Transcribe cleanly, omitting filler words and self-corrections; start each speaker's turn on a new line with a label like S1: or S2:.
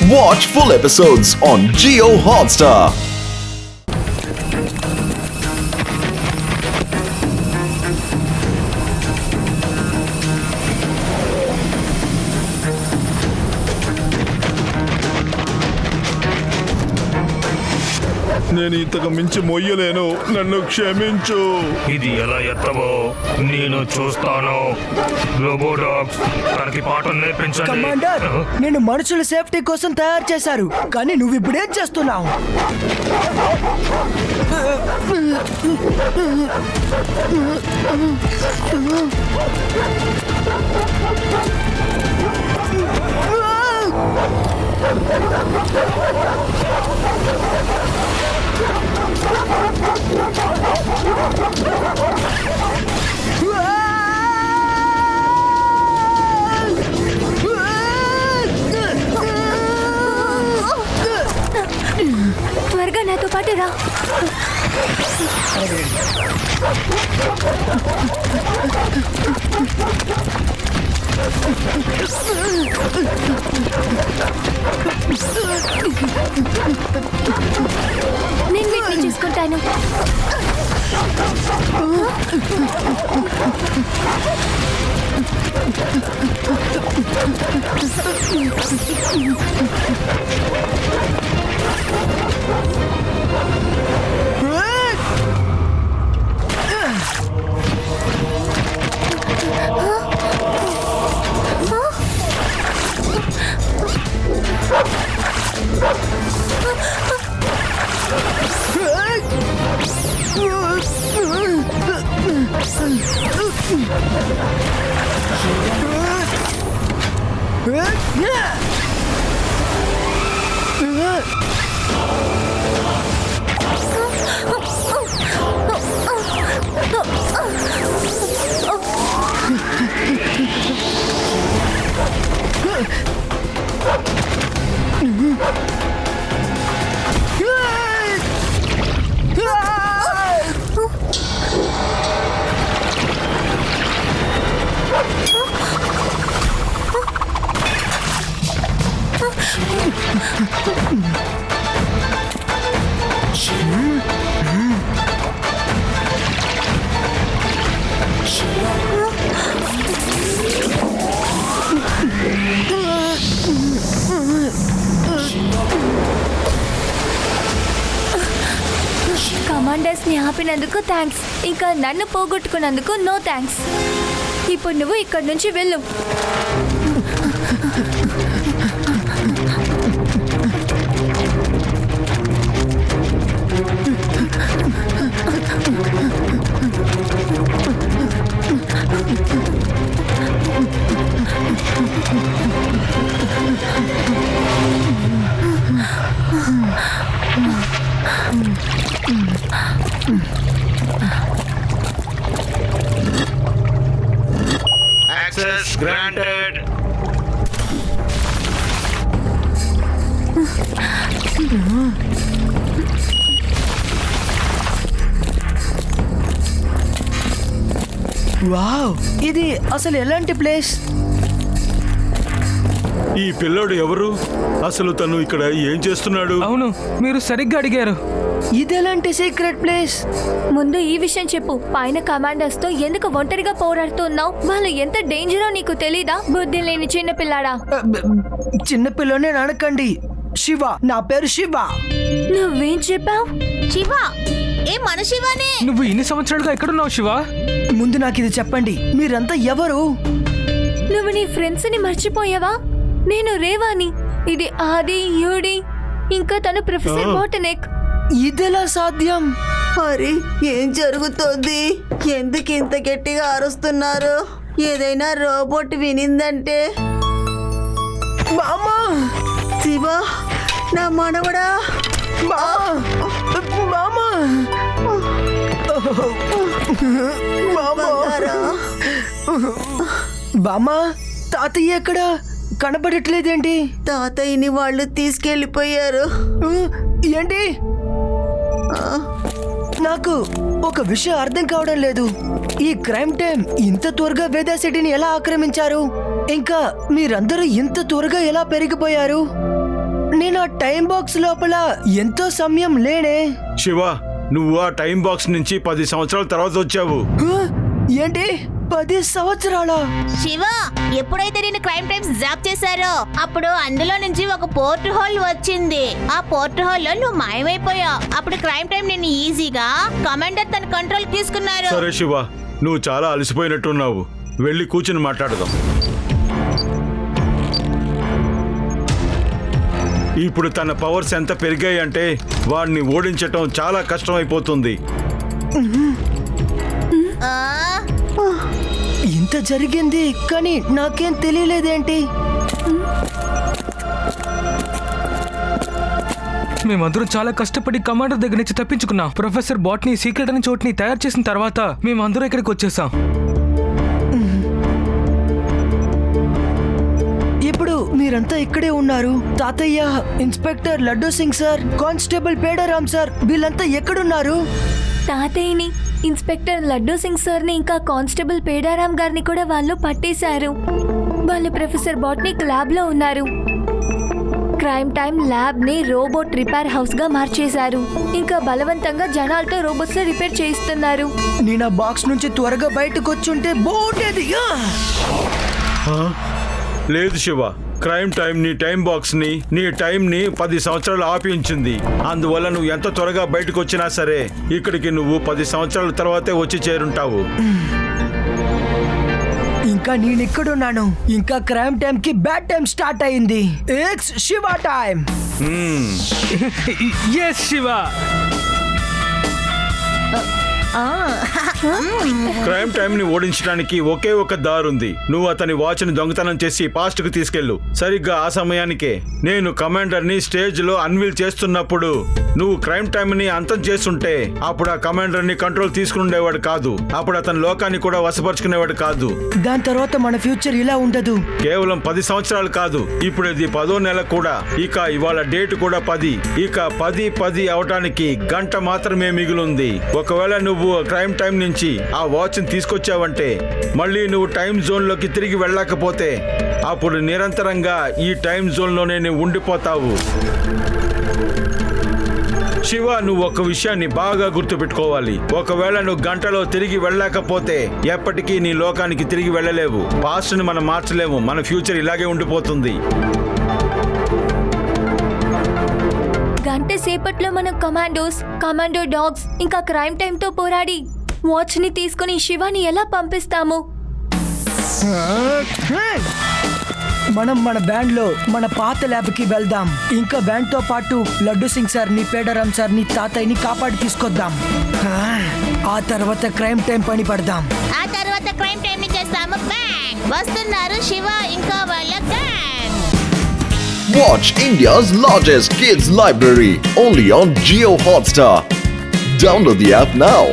S1: Watch full episodes on Jio Hotstar.
S2: నేను ఇంతకు మించి మొయ్యలేను, నన్ను క్షమించు.
S3: ఇది ఎలా ఎత్తవో నేను చూస్తాను. రోబోడాక్స్ తనకి పాఠం నేర్పించండి.
S4: కమాండర్, నేను మనుషుల సేఫ్టీ కోసం తయారు చేశారు, కానీ నువ్వు ఇప్పుడు ఏం చేస్తున్నావు?
S5: త్వరగా నాతో పాటు రా. నేను వీటిని చూసుకుంటాను. కమాండర్స్ ని ఆపినందుకు థ్యాంక్స్, ఇంకా నన్ను పోగొట్టుకున్నందుకు నో థ్యాంక్స్. ఇప్పుడు నువ్వు ఇక్కడి నుంచి వెళ్ళు.
S3: Access granted.
S4: వావ్, ఇది అసలు ఎలాంటి ప్లేస్?
S2: ఈ పిల్లోడు ఎవరు? అసలు తను ఇక్కడ ఏం చేస్తున్నాడు?
S6: అవును, మీరు సరిగ్గా అడిగారు.
S4: ఇది ఎలాంటి సీక్రెట్ ప్లేస్?
S5: ముందు ఈ విషయం చెప్పు, పైన కమాండర్స్ తో ఎందుకు ఒంటరిగా పోరాడుతున్నావు? వాళ్ళు ఎంత డేంజరో నీకు తెలీదా? బుద్ధి లేని చిన్న పిల్లాడా.
S4: చిన్నపిల్లనే అడగండి. శివ, నా పేరు శివ.
S5: నువ్వేం చెప్పావు?
S7: శివ, ఏ మన శివనే?
S6: నువ్వు ఇన్ని సంవత్సరాలుగా ఎక్కడున్నావు శివ?
S4: ముందు నాకు ఇది చెప్పండి, మీరంతా ఎవరు?
S5: నువ్వు నీ ఫ్రెండ్స్ ని మర్చిపోయావా? నేను రేవాని, ఇది ఆది, యూడి, ఇంకా తను ప్రొఫెసర్ బోటనిక్.
S4: ఇదెలా సాధ్యం?
S7: మరి ఏం జరుగుతోంది? ఎందుకు ఇంత గట్టిగా అరుస్తున్నారు? ఏదైనా రోబోట్ వినిందంటే?
S4: మామా!
S7: శివ, నా మనవడా!
S4: మామా!
S7: బంగారా!
S4: బామ్మా, తాతయ్య ఎక్కడ కనపడట్లేదేంటి?
S7: తాతయ్యని వాళ్ళు తీసుకెళ్ళిపోయారు.
S4: ఏంటి? నాకు ఒక విషయం అర్థం కావడం లేదు. ఈ క్రైమ్ టైం ఇంత త్వరగా వేదా సిటీని ఎలా ఆక్రమించారు? ఇంకా మీరందరూ ఇంత త్వరగా ఎలా పెరిగిపోయారు? నేను ఆ టైం బాక్స్ లోపల ఎంతో సమయం లేనే.
S2: శివ, నువ్వు ఆ టైం బాక్స్ నుంచి 10 సంవత్సరాల తర్వాత వచ్చావు.
S4: హ? ఏంటి 10 సంవత్సరాలా?
S8: శివ, ఎప్పుడైతే నేను క్రైమ్ టైమ్స్ జాబ్ చేశారో అప్పుడు అందులో నుంచి ఒక పోర్ట్ హోల్ వచ్చింది. ఆ పోర్ట్ హోల్ లో నువ్వు మాయమైపోయావు. అప్పుడు క్రైమ్ టైం నిన్ను ఈజీగా కమాండర్ తన కంట్రోల్ తీసుకున్నారు.
S2: సరే శివ, నువ్వు చాలా అలసిపోయినట్టున్నావు. వెళ్ళి కూర్చుని మాట్లాడదాం. ఇప్పుడు తన పవర్స్ ఎంత పెరిగాయంటే వాడిని ఓడించటం చాలా కష్టమైపోతుంది.
S8: ఆ,
S4: ఇంత జరిగింది కానీ నాకేం తెలియలేదేంటి?
S6: మేమందరం చాలా కష్టపడి కమాండర్ దగ్గర నుంచి తప్పించుకున్నాం. ప్రొఫెసర్ బాట్ని సీక్రెట్ అని చోటుని తయారు చేసిన తర్వాత మేమందరం ఇక్కడికి వచ్చేసాం.
S4: ఇప్పుడు మీరంతా ఇక్కడే ఉన్నారు. తాతయ్య, inspector Laddu Singh sir, constable Pedaram sir, వీళ్ళంతా ఎక్కడున్నారు?
S5: తాతయ్యని, ఇన్స్పెక్టర్ లడ్డూ సింగ్ సార్ని ఇంకా కానిస్టేబుల్ పేడారాం గారిని కూడా వాళ్ళు పట్టేశారు. వాళ్ళు ప్రొఫెసర్ బాట్నిక్ ల్యాబ్ లో ఉన్నారు. క్రైమ్ టైం ల్యాబ్ ని రోబోట్ రిపేర్ హౌస్ గా మార్చేశారు. ఇంకా బలవంతంగా జనాలతో రోబోట్స్ రిపేర్ చేయిస్తున్నారు.
S4: నేను ఆ బాక్స్ నుంచి త్వరగా బయటకు వచ్చుంటే బాగుండేది.
S2: లేదు శివ, క్రైమ్ టైం నీ టైం బాక్స్ ని, నీ టైం ని 10 సంవత్సరాలు ఆపించింది. అందువల్ల నువ్వు ఎంత త్వరగా బయటకు వచ్చినా సరే ఇక్కడికి నువ్వు 10 సంవత్సరాల తర్వాతే వచ్చి చేరుంటావు.
S4: ఇంకా నేను ఇక్కడున్నాను. ఇంకా క్రైమ్ టైం కి బ్యాడ్ టైం స్టార్ట్ అయింది. It's Shiva time.
S6: Yes Shiva.
S2: Crime time ని ఓడించడానికి ఒకే ఒక దారుంది. నువ్వు అతని వాచ్ ని దొంగతనం చేసి పాస్ట్ కు తీసుకెళ్ళు. సరిగ్గా ఆ సమయానికే నేను కమాండర్ ని స్టేజ్ లో అన్వీల్ చేస్తున్నప్పుడు నువ్వు క్రైమ్ టైం ని అంతం చేస్తుంటే అప్పుడు ఆ కమాండర్ ని కంట్రోల్ తీసుకునేవాడు కాదు. అప్పుడు అతని లోకాన్ని కూడా వశపరుచుకునేవాడు కాదు.
S4: దాని తర్వాత మన ఫ్యూచర్ ఇలా ఉండదు.
S2: కేవలం 10 సంవత్సరాలు కాదు, ఇప్పుడు ఇది 10వ నెల కూడా. ఇక ఇవాళ డేట్ కూడా 10. ఇక 10 అవటానికి గంట మాత్రమే మిగిలింది. ఒకవేళ నువ్వు క్రైమ్ టైం నుంచి ఆ వాచ్ ని తీసుకొచ్చావంటే మళ్ళీ నువ్వు టైం జోన్ లోకి తిరిగి వెళ్ళకపోతే అప్పుడు నిరంతరంగా ఈ టైం జోన్ లోనే నువ్వు ఉండిపోతావు. శివ, నువ్వు ఒక విషయాన్ని బాగా గుర్తుపెట్టుకోవాలి. ఒకవేళ నువ్వు గంటలో తిరిగి వెళ్ళలేకపోతే ఎప్పటికీ నీ లోకానికి తిరిగి వెళ్ళలేవు. పాస్ట్ ని మనం మార్చలేము. మన ఫ్యూచర్ ఇలాగే ఉండిపోతుంది.
S5: గంట సేపట్లో మనం కమాండోస్, కమాండో డాగ్స్ ఇంకా క్రైమ్ టైం తో పోరాడి వాచ్ ని తీసుకుని శివాని ఎలా పంపిస్తాము?
S4: మనం మన బ్యాండ్ లో మన పాత ల్యాబ్ కి వెళ్దాం. ఇంకా బ్యాండ్ తో పాటు లడ్డూ సింగ్ సార్ ని, పేడారాం సార్ ని, తాతయ్యని కాపాడి తీసుకొద్దాం. ఆ తర్వాత క్రైమ్ టైం పని పడదాం.
S8: ఆ తర్వాత క్రైమ్ టైం ని చేస్తాము. బ్యాంగ్! వస్తున్నారు శివ ఇంకా వాళ్ళ gang.
S1: Watch India's largest kids library only on Jio Hotstar. Download the app now.